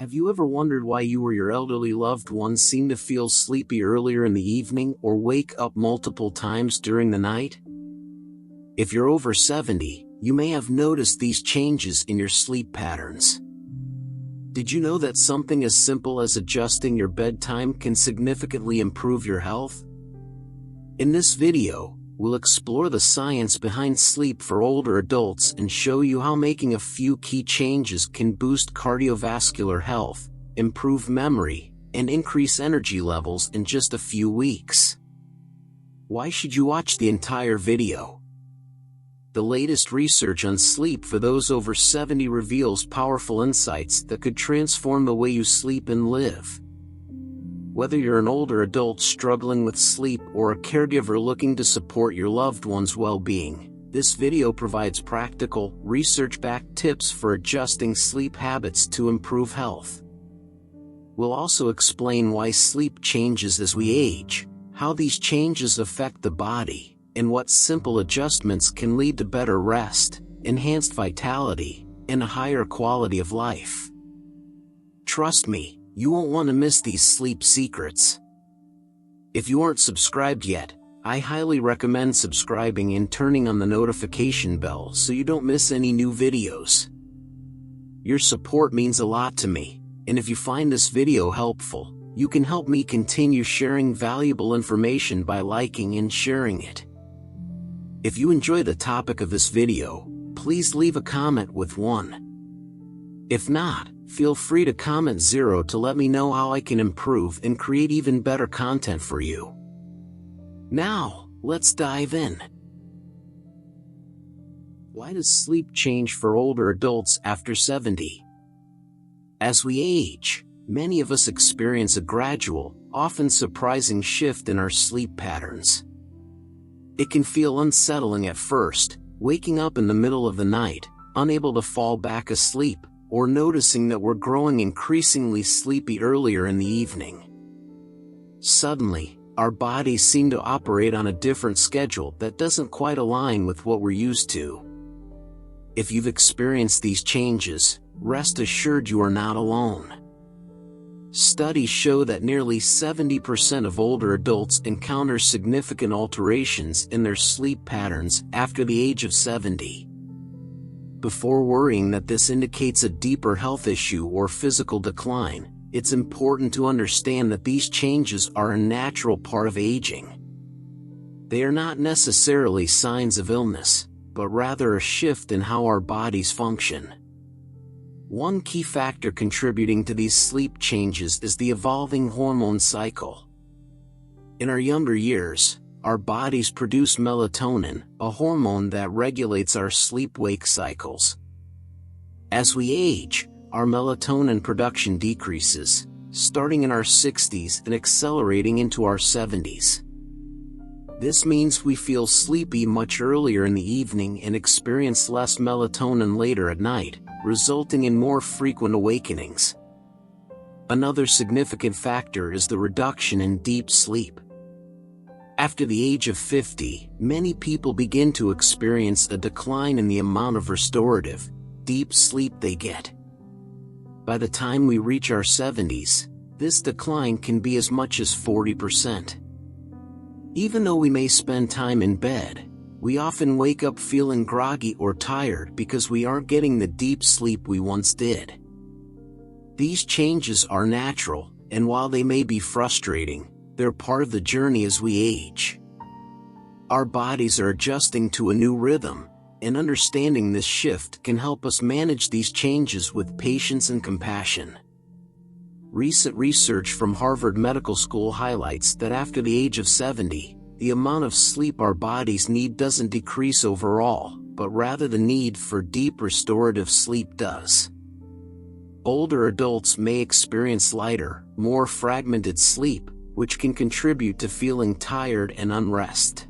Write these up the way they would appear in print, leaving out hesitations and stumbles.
Have you ever wondered why you or your elderly loved ones seem to feel sleepy earlier in the evening or wake up multiple times during the night? If you're over 70, you may have noticed these changes in your sleep patterns. Did you know that something as simple as adjusting your bedtime can significantly improve your health? In this video, we'll explore the science behind sleep for older adults and show you how making a few key changes can boost cardiovascular health, improve memory, and increase energy levels in just a few weeks. Why should you watch the entire video? The latest research on sleep for those over 70 reveals powerful insights that could transform the way you sleep and live. Whether you're an older adult struggling with sleep or a caregiver looking to support your loved one's well-being, this video provides practical, research-backed tips for adjusting sleep habits to improve health. We'll also explain why sleep changes as we age, how these changes affect the body, and what simple adjustments can lead to better rest, enhanced vitality, and a higher quality of life. Trust me, you won't want to miss these sleep secrets. If you aren't subscribed yet, I highly recommend subscribing and turning on the notification bell so you don't miss any new videos. Your support means a lot to me, and if you find this video helpful, you can help me continue sharing valuable information by liking and sharing it. If you enjoy the topic of this video, please leave a comment with 1. If not, feel free to comment 0 to let me know how I can improve and create even better content for you. Now, let's dive in. Why does sleep change for older adults after 70? As we age, many of us experience a gradual, often surprising shift in our sleep patterns. It can feel unsettling at first, waking up in the middle of the night, unable to fall back asleep, or noticing that we're growing increasingly sleepy earlier in the evening. Suddenly, our bodies seem to operate on a different schedule that doesn't quite align with what we're used to. If you've experienced these changes, rest assured you are not alone. Studies show that nearly 70% of older adults encounter significant alterations in their sleep patterns after the age of 70. Before worrying that this indicates a deeper health issue or physical decline, it's important to understand that these changes are a natural part of aging. They are not necessarily signs of illness, but rather a shift in how our bodies function. One key factor contributing to these sleep changes is the evolving hormone cycle. In our younger years, our bodies produce melatonin, a hormone that regulates our sleep-wake cycles. As we age, our melatonin production decreases, starting in our 60s and accelerating into our 70s. This means we feel sleepy much earlier in the evening and experience less melatonin later at night, resulting in more frequent awakenings. Another significant factor is the reduction in deep sleep. After the age of 50, many people begin to experience a decline in the amount of restorative, deep sleep they get. By the time we reach our 70s, this decline can be as much as 40%. Even though we may spend time in bed, we often wake up feeling groggy or tired because we aren't getting the deep sleep we once did. These changes are natural, and while they may be frustrating, they're part of the journey as we age. Our bodies are adjusting to a new rhythm, and understanding this shift can help us manage these changes with patience and compassion. Recent research from Harvard Medical School highlights that after the age of 70, the amount of sleep our bodies need doesn't decrease overall, but rather the need for deep restorative sleep does. Older adults may experience lighter, more fragmented sleep, which can contribute to feeling tired and unrest.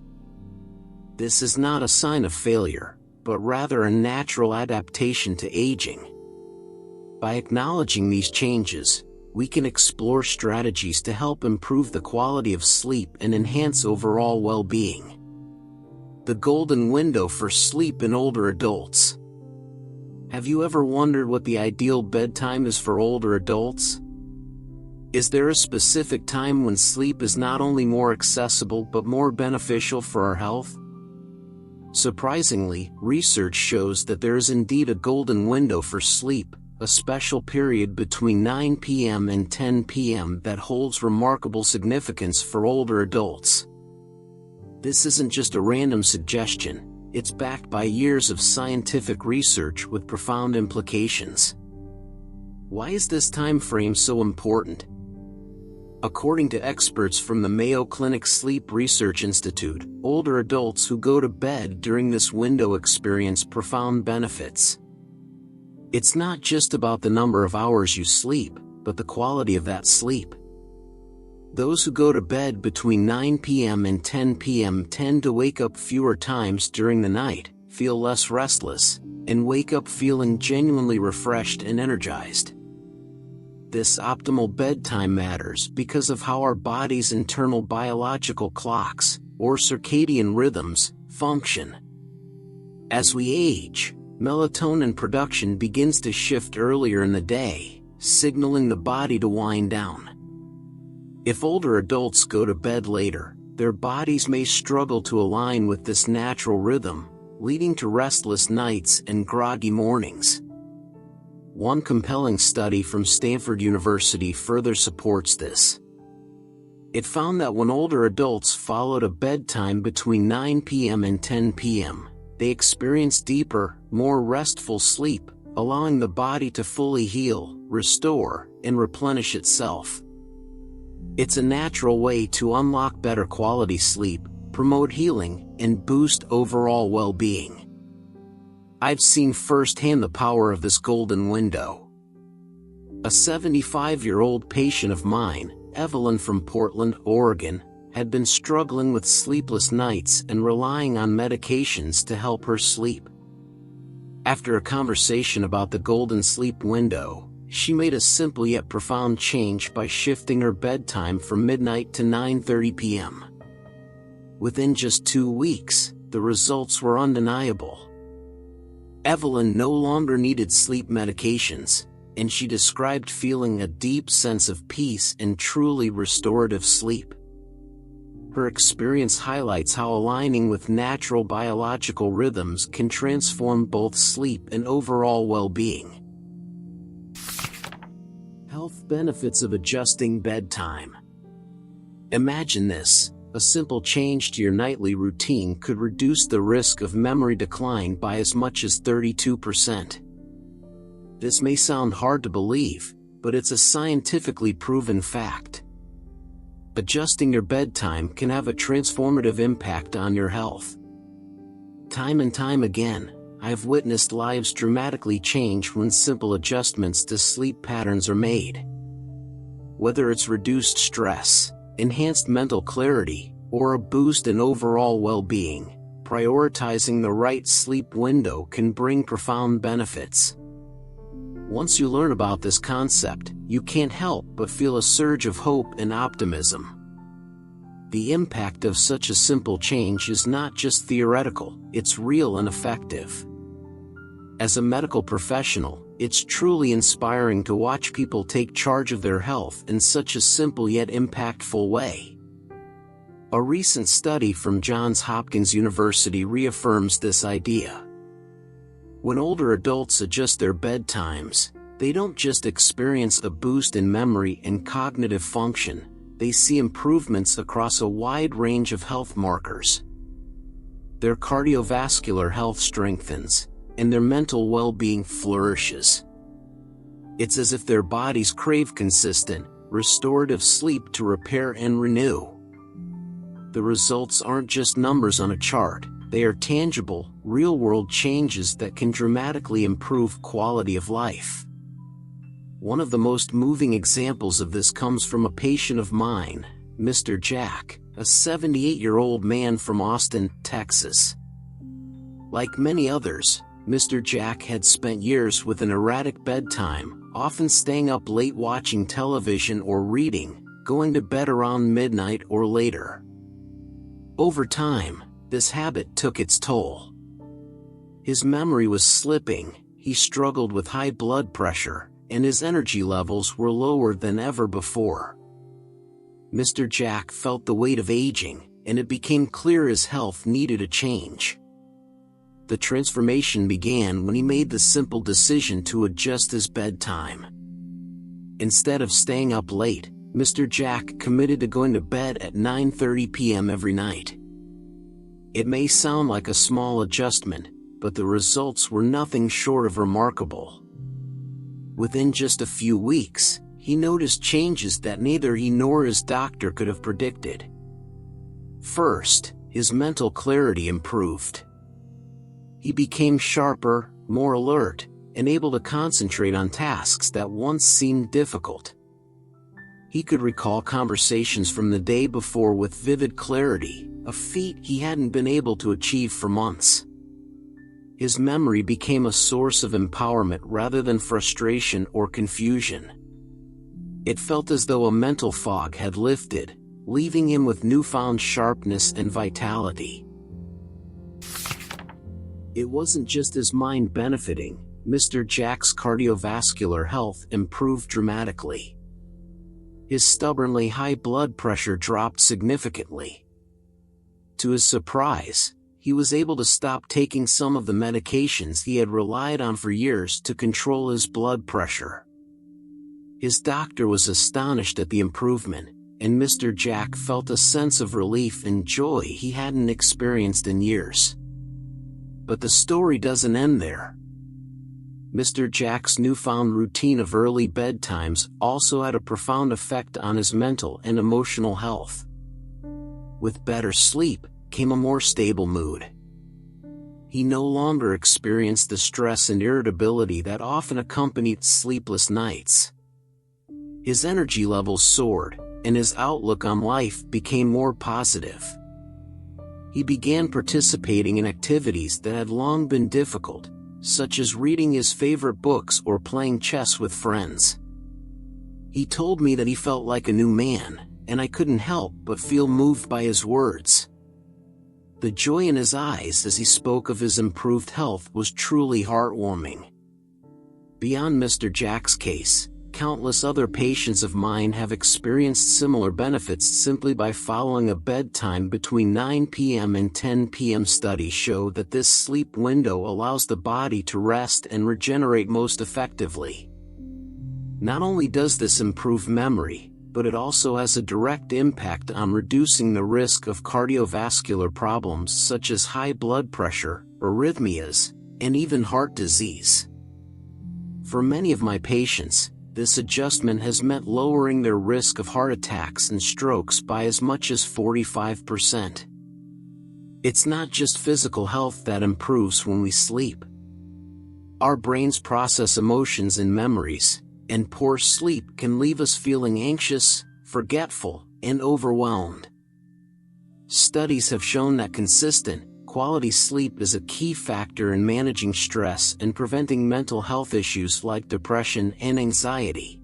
This is not a sign of failure, but rather a natural adaptation to aging. By acknowledging these changes, we can explore strategies to help improve the quality of sleep and enhance overall well-being. The golden window for sleep in older adults. Have you ever wondered what the ideal bedtime is for older adults? Is there a specific time when sleep is not only more accessible but more beneficial for our health? Surprisingly, research shows that there is indeed a golden window for sleep, a special period between 9 p.m. and 10 p.m. that holds remarkable significance for older adults. This isn't just a random suggestion. It's backed by years of scientific research with profound implications. Why is this time frame so important? According to experts from the Mayo Clinic Sleep Research Institute, older adults who go to bed during this window experience profound benefits. It's not just about the number of hours you sleep, but the quality of that sleep. Those who go to bed between 9 p.m. and 10 p.m. tend to wake up fewer times during the night, feel less restless, and wake up feeling genuinely refreshed and energized. This optimal bedtime matters because of how our body's internal biological clocks, or circadian rhythms, function. As we age, melatonin production begins to shift earlier in the day, signaling the body to wind down. If older adults go to bed later, their bodies may struggle to align with this natural rhythm, leading to restless nights and groggy mornings. One compelling study from Stanford University further supports this. It found that when older adults followed a bedtime between 9 p.m. and 10 p.m., they experienced deeper, more restful sleep, allowing the body to fully heal, restore, and replenish itself. It's a natural way to unlock better quality sleep, promote healing, and boost overall well-being. I've seen firsthand the power of this golden window. A 75-year-old patient of mine, Evelyn from Portland, Oregon, had been struggling with sleepless nights and relying on medications to help her sleep. After a conversation about the golden sleep window, she made a simple yet profound change by shifting her bedtime from midnight to 9:30 p.m. Within just 2 weeks, the results were undeniable. Evelyn no longer needed sleep medications, and she described feeling a deep sense of peace and truly restorative sleep. Her experience highlights how aligning with natural biological rhythms can transform both sleep and overall well-being. Health benefits of adjusting bedtime. Imagine this: a simple change to your nightly routine could reduce the risk of memory decline by as much as 32%. This may sound hard to believe, but it's a scientifically proven fact. Adjusting your bedtime can have a transformative impact on your health. Time and time again, I have witnessed lives dramatically change when simple adjustments to sleep patterns are made. Whether it's reduced stress, enhanced mental clarity, or a boost in overall well-being, prioritizing the right sleep window can bring profound benefits. Once you learn about this concept, you can't help but feel a surge of hope and optimism. The impact of such a simple change is not just theoretical, it's real and effective. As a medical professional, it's truly inspiring to watch people take charge of their health in such a simple yet impactful way. A recent study from Johns Hopkins University reaffirms this idea. When older adults adjust their bedtimes, they don't just experience a boost in memory and cognitive function, they see improvements across a wide range of health markers. Their cardiovascular health strengthens, and their mental well-being flourishes. It's as if their bodies crave consistent, restorative sleep to repair and renew. The results aren't just numbers on a chart, they are tangible, real-world changes that can dramatically improve quality of life. One of the most moving examples of this comes from a patient of mine, Mr. Jack, a 78-year-old man from Austin, Texas. Like many others, Mr. Jack had spent years with an erratic bedtime, often staying up late watching television or reading, going to bed around midnight or later. Over time, this habit took its toll. His memory was slipping, he struggled with high blood pressure, and his energy levels were lower than ever before. Mr. Jack felt the weight of aging, and it became clear his health needed a change. The transformation began when he made the simple decision to adjust his bedtime. Instead of staying up late, Mr. Jack committed to going to bed at 9:30 p.m. every night. It may sound like a small adjustment, but the results were nothing short of remarkable. Within just a few weeks, he noticed changes that neither he nor his doctor could have predicted. First, his mental clarity improved. He became sharper, more alert, and able to concentrate on tasks that once seemed difficult. He could recall conversations from the day before with vivid clarity, a feat he hadn't been able to achieve for months. His memory became a source of empowerment rather than frustration or confusion. It felt as though a mental fog had lifted, leaving him with newfound sharpness and vitality. It wasn't just his mind benefiting. Mr. Jack's cardiovascular health improved dramatically. His stubbornly high blood pressure dropped significantly. To his surprise, he was able to stop taking some of the medications he had relied on for years to control his blood pressure. His doctor was astonished at the improvement, and Mr. Jack felt a sense of relief and joy he hadn't experienced in years. But the story doesn't end there. Mr. Jack's newfound routine of early bedtimes also had a profound effect on his mental and emotional health. With better sleep came a more stable mood. He no longer experienced the stress and irritability that often accompanied sleepless nights. His energy levels soared, and his outlook on life became more positive. He began participating in activities that had long been difficult, such as reading his favorite books or playing chess with friends. He told me that he felt like a new man, and I couldn't help but feel moved by his words. The joy in his eyes as he spoke of his improved health was truly heartwarming. Beyond Mr. Jack's case, countless other patients of mine have experienced similar benefits simply by following a bedtime between 9 p.m. and 10 p.m. Studies show that this sleep window allows the body to rest and regenerate most effectively. Not only does this improve memory, but it also has a direct impact on reducing the risk of cardiovascular problems such as high blood pressure, arrhythmias, and even heart disease. For many of my patients, this adjustment has meant lowering their risk of heart attacks and strokes by as much as 45%. It's not just physical health that improves when we sleep. Our brains process emotions and memories, and poor sleep can leave us feeling anxious, forgetful, and overwhelmed. Studies have shown that consistent, quality sleep is a key factor in managing stress and preventing mental health issues like depression and anxiety.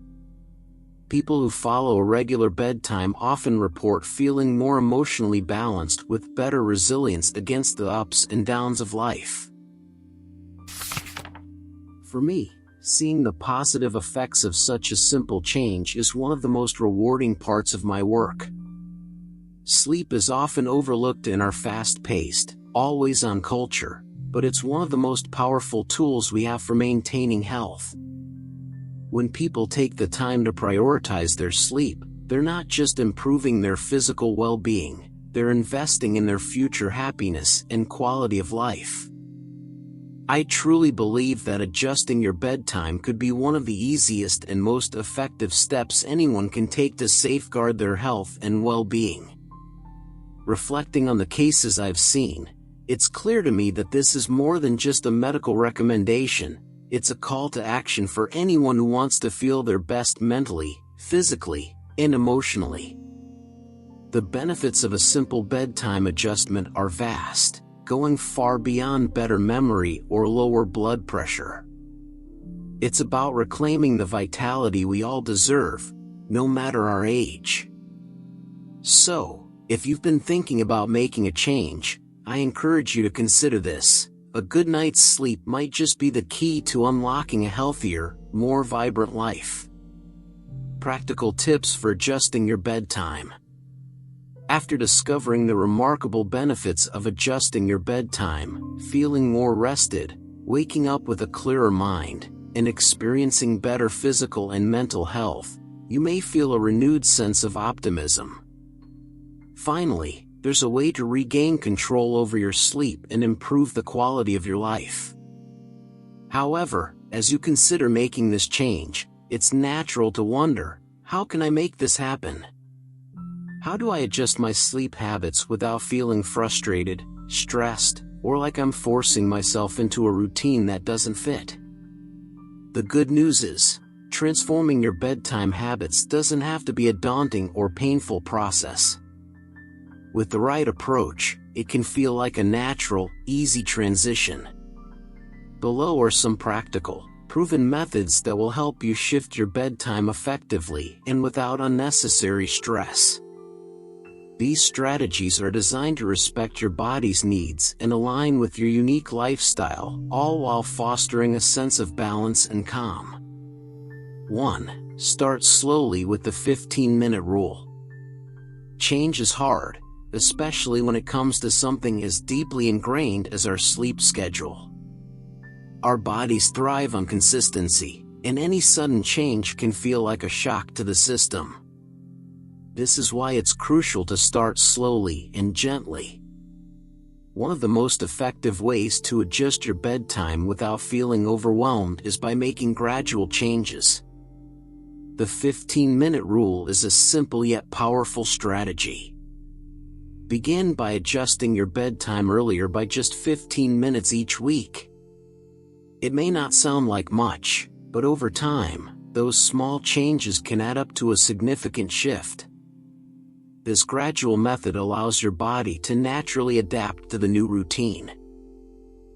People who follow a regular bedtime often report feeling more emotionally balanced with better resilience against the ups and downs of life. For me, seeing the positive effects of such a simple change is one of the most rewarding parts of my work. Sleep is often overlooked in our fast-paced, always-on culture, but it's one of the most powerful tools we have for maintaining health. When people take the time to prioritize their sleep, they're not just improving their physical well-being, they're investing in their future happiness and quality of life. I truly believe that adjusting your bedtime could be one of the easiest and most effective steps anyone can take to safeguard their health and well-being. Reflecting on the cases I've seen, it's clear to me that this is more than just a medical recommendation, it's a call to action for anyone who wants to feel their best mentally, physically, and emotionally. The benefits of a simple bedtime adjustment are vast, going far beyond better memory or lower blood pressure. It's about reclaiming the vitality we all deserve, no matter our age. So, if you've been thinking about making a change, I encourage you to consider this: a good night's sleep might just be the key to unlocking a healthier, more vibrant life. Practical tips for adjusting your bedtime. After discovering the remarkable benefits of adjusting your bedtime, feeling more rested, waking up with a clearer mind, and experiencing better physical and mental health, you may feel a renewed sense of optimism. Finally, there's a way to regain control over your sleep and improve the quality of your life. However, as you consider making this change, it's natural to wonder, how can I make this happen? How do I adjust my sleep habits without feeling frustrated, stressed, or like I'm forcing myself into a routine that doesn't fit? The good news is, transforming your bedtime habits doesn't have to be a daunting or painful process. With the right approach, it can feel like a natural, easy transition. Below are some practical, proven methods that will help you shift your bedtime effectively and without unnecessary stress. These strategies are designed to respect your body's needs and align with your unique lifestyle, all while fostering a sense of balance and calm. 1. Start slowly with the 15-minute rule. Change is hard, especially when it comes to something as deeply ingrained as our sleep schedule. Our bodies thrive on consistency, and any sudden change can feel like a shock to the system. This is why it's crucial to start slowly and gently. One of the most effective ways to adjust your bedtime without feeling overwhelmed is by making gradual changes. The 15-minute rule is a simple yet powerful strategy. Begin by adjusting your bedtime earlier by just 15 minutes each week. It may not sound like much, but over time, those small changes can add up to a significant shift. This gradual method allows your body to naturally adapt to the new routine.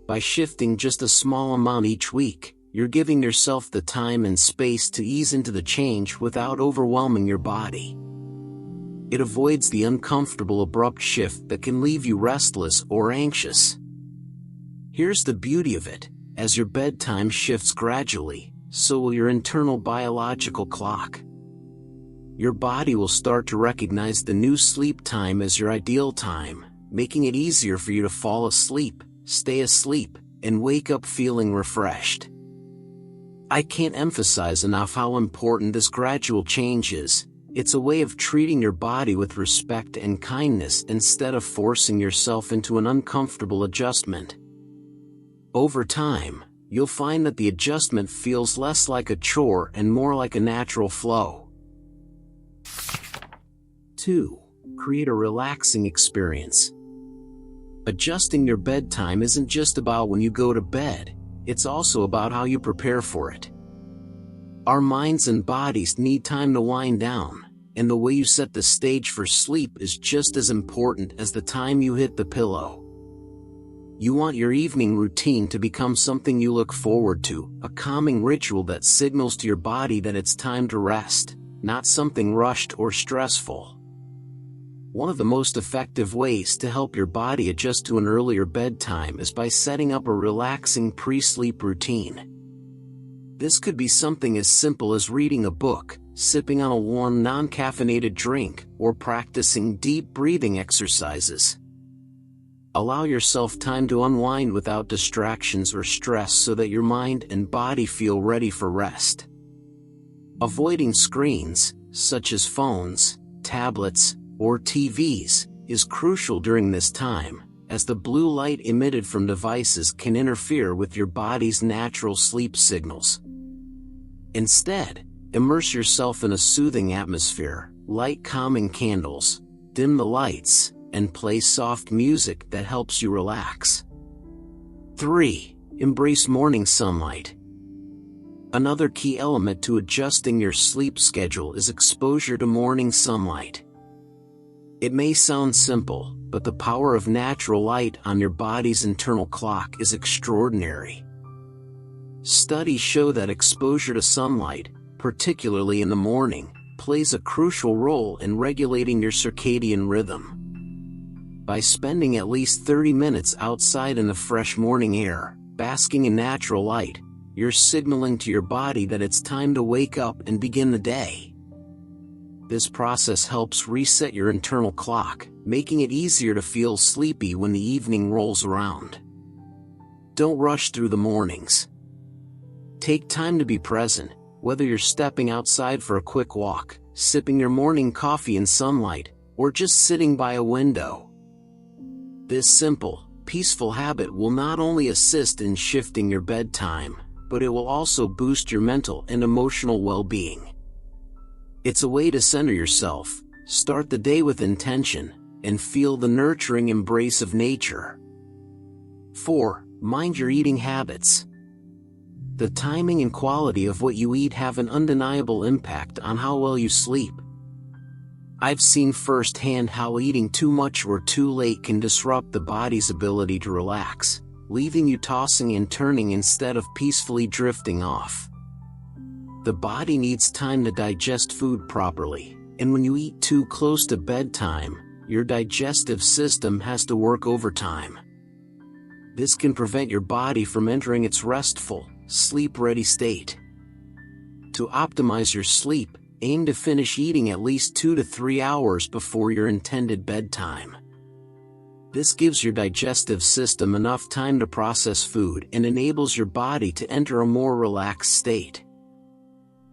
By shifting just a small amount each week, you're giving yourself the time and space to ease into the change without overwhelming your body. It avoids the uncomfortable abrupt shift that can leave you restless or anxious. Here's the beauty of it: as your bedtime shifts gradually, so will your internal biological clock. Your body will start to recognize the new sleep time as your ideal time, making it easier for you to fall asleep, stay asleep, and wake up feeling refreshed. I can't emphasize enough how important this gradual change is. It's a way of treating your body with respect and kindness instead of forcing yourself into an uncomfortable adjustment. Over time, you'll find that the adjustment feels less like a chore and more like a natural flow. 2. Create a relaxing experience. Adjusting your bedtime isn't just about when you go to bed, it's also about how you prepare for it. Our minds and bodies need time to wind down, and the way you set the stage for sleep is just as important as the time you hit the pillow. You want your evening routine to become something you look forward to, a calming ritual that signals to your body that it's time to rest, not something rushed or stressful. One of the most effective ways to help your body adjust to an earlier bedtime is by setting up a relaxing pre-sleep routine. This could be something as simple as reading a book, sipping on a warm non-caffeinated drink, or practicing deep breathing exercises. Allow yourself time to unwind without distractions or stress so that your mind and body feel ready for rest. Avoiding screens, such as phones, tablets, or TVs, is crucial during this time, as the blue light emitted from devices can interfere with your body's natural sleep signals. Instead, immerse yourself in a soothing atmosphere, light calming candles, dim the lights, and play soft music that helps you relax. 3. Embrace morning sunlight. Another key element to adjusting your sleep schedule is exposure to morning sunlight. It may sound simple, but the power of natural light on your body's internal clock is extraordinary. Studies show that exposure to sunlight, particularly in the morning, plays a crucial role in regulating your circadian rhythm. By spending at least 30 minutes outside in the fresh morning air, basking in natural light, you're signaling to your body that it's time to wake up and begin the day. This process helps reset your internal clock, making it easier to feel sleepy when the evening rolls around. Don't rush through the mornings. Take time to be present, whether you're stepping outside for a quick walk, sipping your morning coffee in sunlight, or just sitting by a window. This simple, peaceful habit will not only assist in shifting your bedtime, but it will also boost your mental and emotional well-being. It's a way to center yourself, start the day with intention, and feel the nurturing embrace of nature. 4. Mind your eating habits. The timing and quality of what you eat have an undeniable impact on how well you sleep. I've seen firsthand how eating too much or too late can disrupt the body's ability to relax, leaving you tossing and turning instead of peacefully drifting off. The body needs time to digest food properly, and when you eat too close to bedtime, your digestive system has to work overtime. This can prevent your body from entering its restful, sleep-ready state. To optimize your sleep, aim to finish eating at least 2 to 3 hours before your intended bedtime. This gives your digestive system enough time to process food and enables your body to enter a more relaxed state.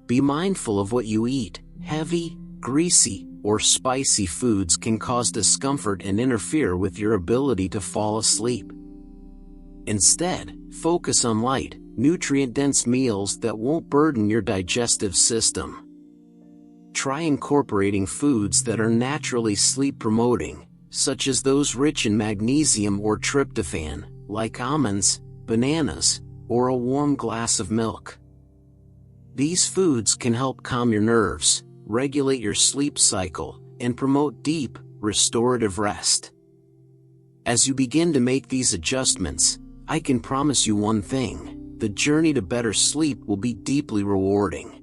Be mindful of what you eat. Heavy, greasy, or spicy foods can cause discomfort and interfere with your ability to fall asleep. Instead, focus on light, nutrient-dense meals that won't burden your digestive system. Try incorporating foods that are naturally sleep-promoting, such as those rich in magnesium or tryptophan, like almonds, bananas, or a warm glass of milk. These foods can help calm your nerves, regulate your sleep cycle, and promote deep, restorative rest. As you begin to make these adjustments, I can promise you one thing: the journey to better sleep will be deeply rewarding.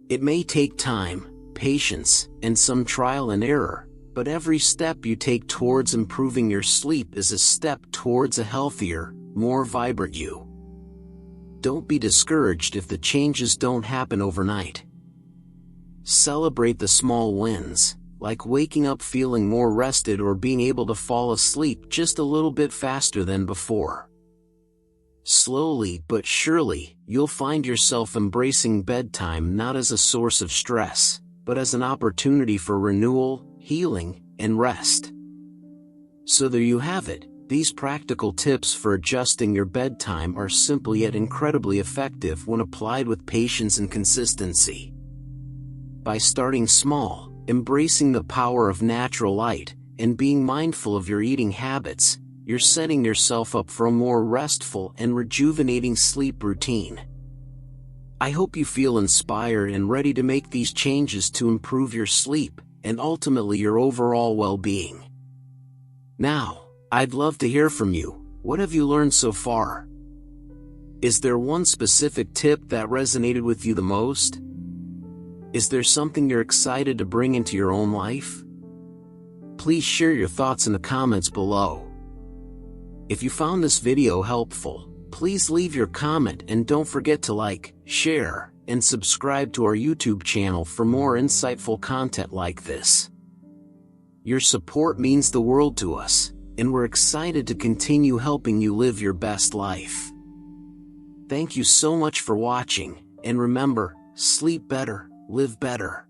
It may take time, patience, and some trial and error, but every step you take towards improving your sleep is a step towards a healthier, more vibrant you. Don't be discouraged if the changes don't happen overnight. Celebrate the small wins, like waking up feeling more rested or being able to fall asleep just a little bit faster than before. Slowly but surely, you'll find yourself embracing bedtime not as a source of stress, but as an opportunity for renewal, healing, and rest. So there you have it. These practical tips for adjusting your bedtime are simple yet incredibly effective when applied with patience and consistency. By starting small, embracing the power of natural light, and being mindful of your eating habits, you're setting yourself up for a more restful and rejuvenating sleep routine. I hope you feel inspired and ready to make these changes to improve your sleep, and ultimately your overall well-being. Now, I'd love to hear from you. What have you learned so far? Is there one specific tip that resonated with you the most? Is there something you're excited to bring into your own life? Please share your thoughts in the comments below. If you found this video helpful, please leave your comment and don't forget to like, share, and subscribe to our YouTube channel for more insightful content like this. Your support means the world to us, and we're excited to continue helping you live your best life. Thank you so much for watching, and remember, sleep better, live better.